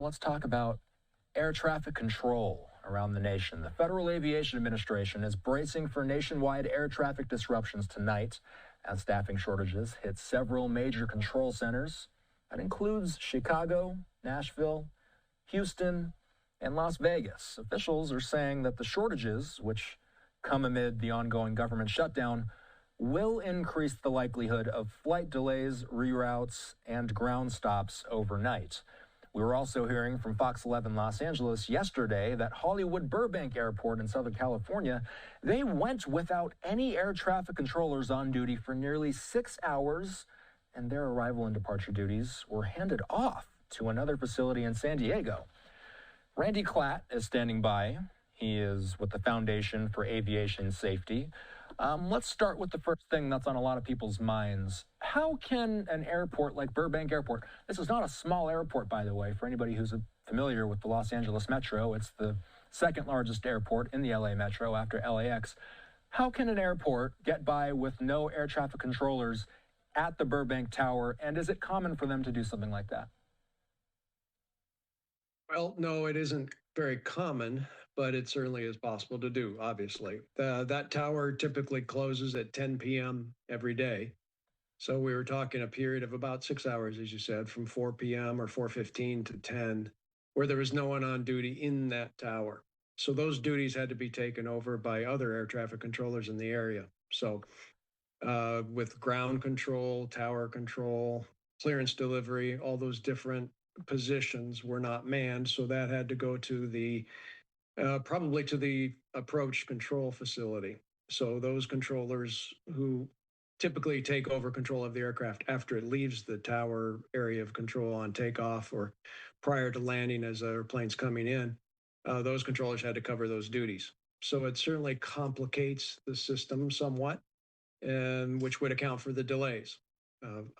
Let's talk about air traffic control around the nation. The Federal Aviation Administration is bracing for nationwide air traffic disruptions tonight as staffing shortages hit several major control centers. That includes Chicago, Nashville, Houston, and Las Vegas. Officials are saying that the shortages, which come amid the ongoing government shutdown, will increase the likelihood of flight delays, reroutes, and ground stops overnight. We were also hearing from Fox 11 Los Angeles yesterday that Hollywood Burbank Airport in Southern California, they went without any air traffic controllers on duty for nearly 6 hours, and their arrival and departure duties were handed off to another facility in San Diego. Randy Klatt is standing by. He is with the Foundation for Aviation Safety. Let's start with the first thing that's on a lot of people's minds. How can an airport like Burbank Airport, this is not a small airport, by the way, for anybody who's familiar with the Los Angeles Metro, it's the second largest airport in the LA Metro after LAX. How can an airport get by with no air traffic controllers at the Burbank Tower, and is it common for them to do something like that? Well, no, it isn't very common, but it certainly is possible to do, obviously. That tower typically closes at 10 p.m. every day. So we were talking a period of about 6 hours, as you said, from 4 p.m. or 4:15 to 10, where there was no one on duty in that tower. So those duties had to be taken over by other air traffic controllers in the area. So with ground control, tower control, clearance delivery, all those different positions were not manned. So that had to go to the probably to the approach control facility. So those controllers who typically take over control of the aircraft after it leaves the tower area of control on takeoff or prior to landing as the airplane's coming in, those controllers had to cover those duties. So it certainly complicates the system somewhat, and which would account for the delays.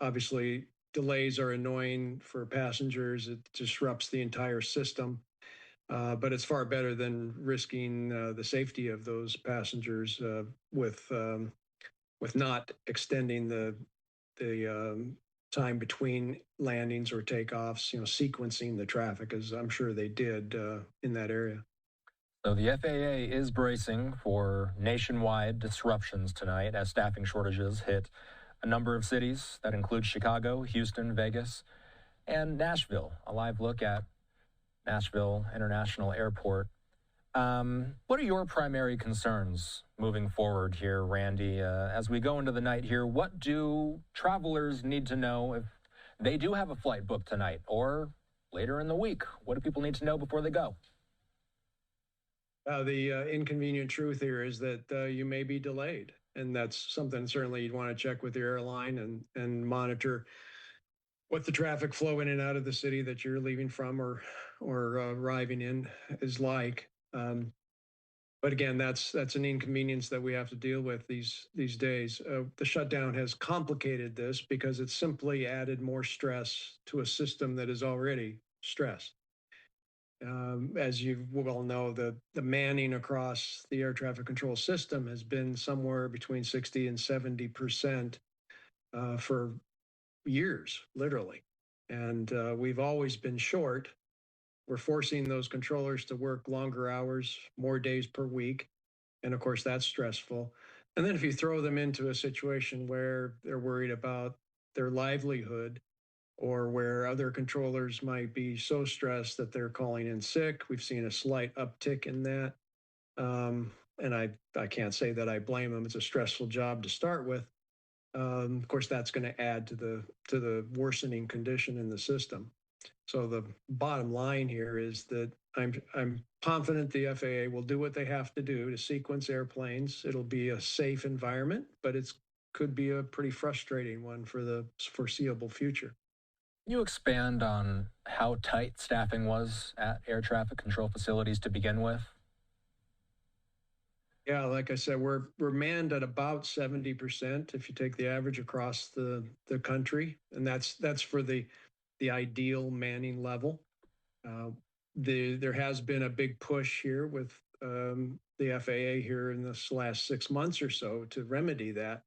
Obviously, delays are annoying for passengers. It disrupts the entire system, but it's far better than risking the safety of those passengers with not extending the time between landings or takeoffs. Sequencing the traffic, as I'm sure they did in that area. So the FAA is bracing for nationwide disruptions tonight as staffing shortages hit a number of cities that include Chicago, Houston, Vegas, and Nashville. A live look at Nashville International Airport. What are your primary concerns moving forward here, Randy? As we go into the night here, what do travelers need to know if they do have a flight booked tonight or later in the week? What do people need to know before they go? The inconvenient truth here is that you may be delayed, and that's something certainly you'd want to check with your airline and monitor what the traffic flow in and out of the city that you're leaving from or arriving in is like. But again, that's an inconvenience that we have to deal with these days. The shutdown has complicated this because it's simply added more stress to a system that is already stressed. As you well know, the manning across the air traffic control system has been somewhere between 60 and 70% for years, literally. And we've always been short. We're forcing those controllers to work longer hours, more days per week. And of course, that's stressful. And then if you throw them into a situation where they're worried about their livelihood, or where other controllers might be so stressed that they're calling in sick. We've seen a slight uptick in that. And I can't say that I blame them. It's a stressful job to start with. Of course, that's going to add to the worsening condition in the system. So the bottom line here is that I'm confident the FAA will do what they have to do to sequence airplanes. It'll be a safe environment, but it's could be a pretty frustrating one for the foreseeable future. Can you expand on how tight staffing was at air traffic control facilities to begin with? Yeah, like I said, we're manned at about 70% if you take the average across the country, and that's for the ideal manning level. Uh, there has been a big push here with the FAA here in this last 6 months or so to remedy that.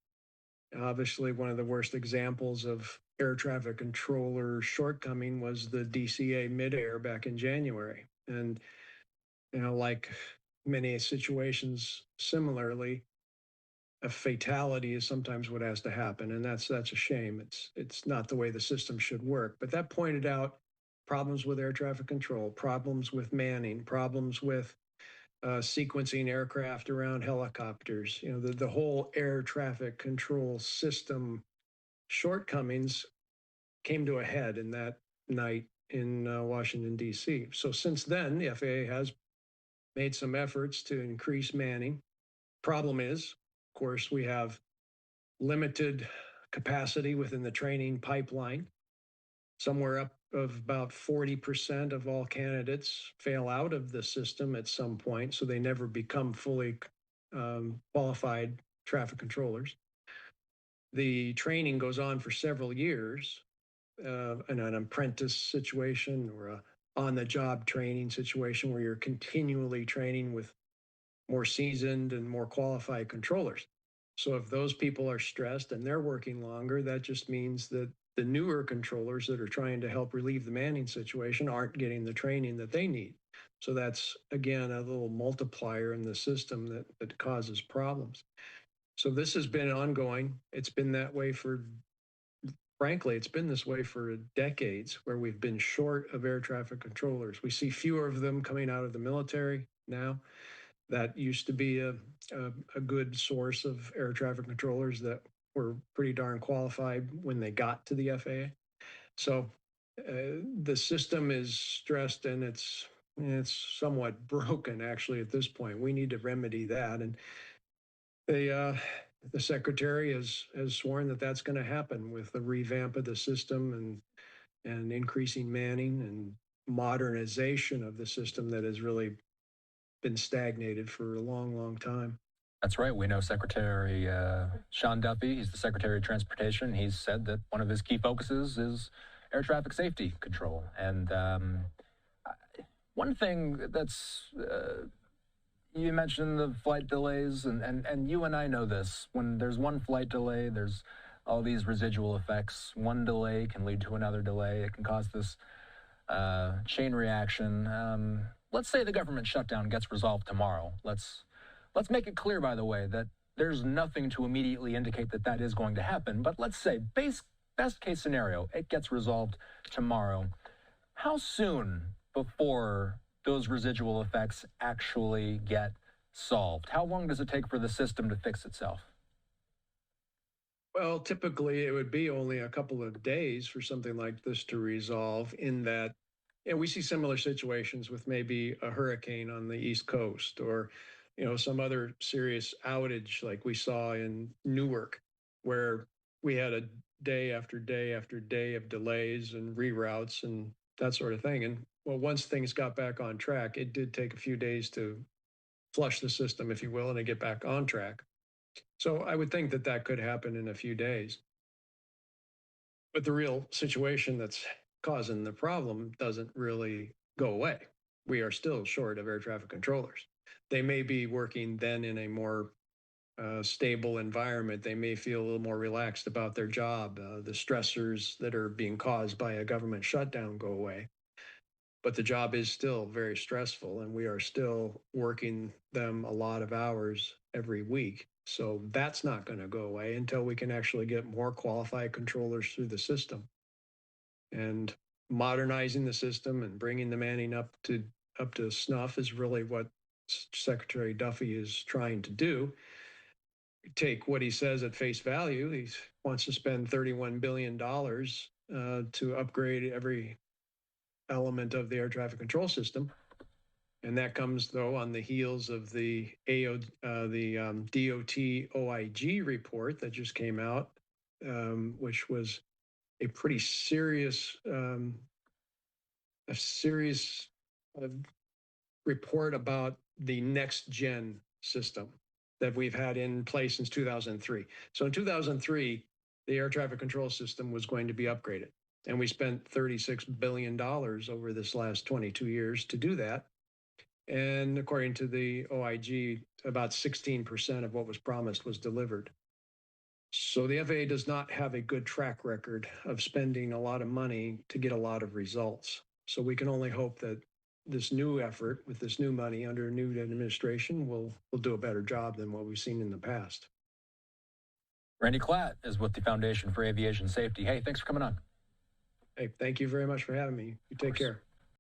Obviously, one of the worst examples of air traffic controller shortcoming was the DCA midair back in January. And, like many situations similarly, a fatality is sometimes what has to happen. And that's a shame. It's not the way the system should work. But that pointed out problems with air traffic control, problems with manning, problems with sequencing aircraft around helicopters. The whole air traffic control system shortcomings came to a head in that night in Washington, D.C. So since then, the FAA has made some efforts to increase manning. Problem is, of course, we have limited capacity within the training pipeline. Somewhere up of about 40% of all candidates fail out of the system at some point, so they never become fully qualified traffic controllers. The training goes on for several years in an apprentice situation or a on-the-job training situation where you're continually training with more seasoned and more qualified controllers. So if those people are stressed and they're working longer, that just means that the newer controllers that are trying to help relieve the manning situation aren't getting the training that they need. So that's, again, a little multiplier in the system that causes problems. So this has been ongoing. It's been that way frankly, it's been this way for decades, where we've been short of air traffic controllers. We see fewer of them coming out of the military now. That used to be a good source of air traffic controllers that were pretty darn qualified when they got to the FAA. So the system is stressed and it's somewhat broken actually at this point. We need to remedy that, and the secretary has sworn that that's going to happen with the revamp of the system and increasing manning and modernization of the system that has really been stagnated for a long, long time. That's right. We know Secretary Sean Duffy. He's the Secretary of Transportation. He's said that one of his key focuses is air traffic safety control. And one thing that's you mentioned the flight delays, and you and I know this. When there's one flight delay, there's all these residual effects. One delay can lead to another delay. It can cause this chain reaction. Let's say the government shutdown gets resolved tomorrow. Let's make it clear, by the way, that there's nothing to immediately indicate that that is going to happen. But let's say, best case scenario, it gets resolved tomorrow. How soon before those residual effects actually get solved? How long does it take for the system to fix itself? Well, typically it would be only a couple of days for something like this to resolve, in that, we see similar situations with maybe a hurricane on the East Coast, or, some other serious outage like we saw in Newark, where we had a day after day after day of delays and reroutes and that sort of thing. And well, once things got back on track, it did take a few days to flush the system, if you will, and to get back on track. So I would think that that could happen in a few days. But the real situation that's causing the problem doesn't really go away. We are still short of air traffic controllers. They may be working then in a more stable environment. They may feel a little more relaxed about their job. The stressors that are being caused by a government shutdown go away. But the job is still very stressful, and we are still working them a lot of hours every week. So that's not going to go away until we can actually get more qualified controllers through the system. And modernizing the system and bringing the manning up to snuff is really what Secretary Duffy is trying to do. Take what he says at face value. He wants to spend $31 billion to upgrade every element of the air traffic control system. And that comes, though, on the heels of the DOT OIG report that just came out, which was a pretty serious report about the next gen system that we've had in place since 2003. So in 2003, the air traffic control system was going to be upgraded. And we spent $36 billion over this last 22 years to do that. And according to the OIG, about 16% of what was promised was delivered. So the FAA does not have a good track record of spending a lot of money to get a lot of results. So we can only hope that this new effort with this new money under a new administration will do a better job than what we've seen in the past. Randy Klatt is with the Foundation for Aviation Safety. Hey, thanks for coming on. Hey, thank you very much for having me. You take care.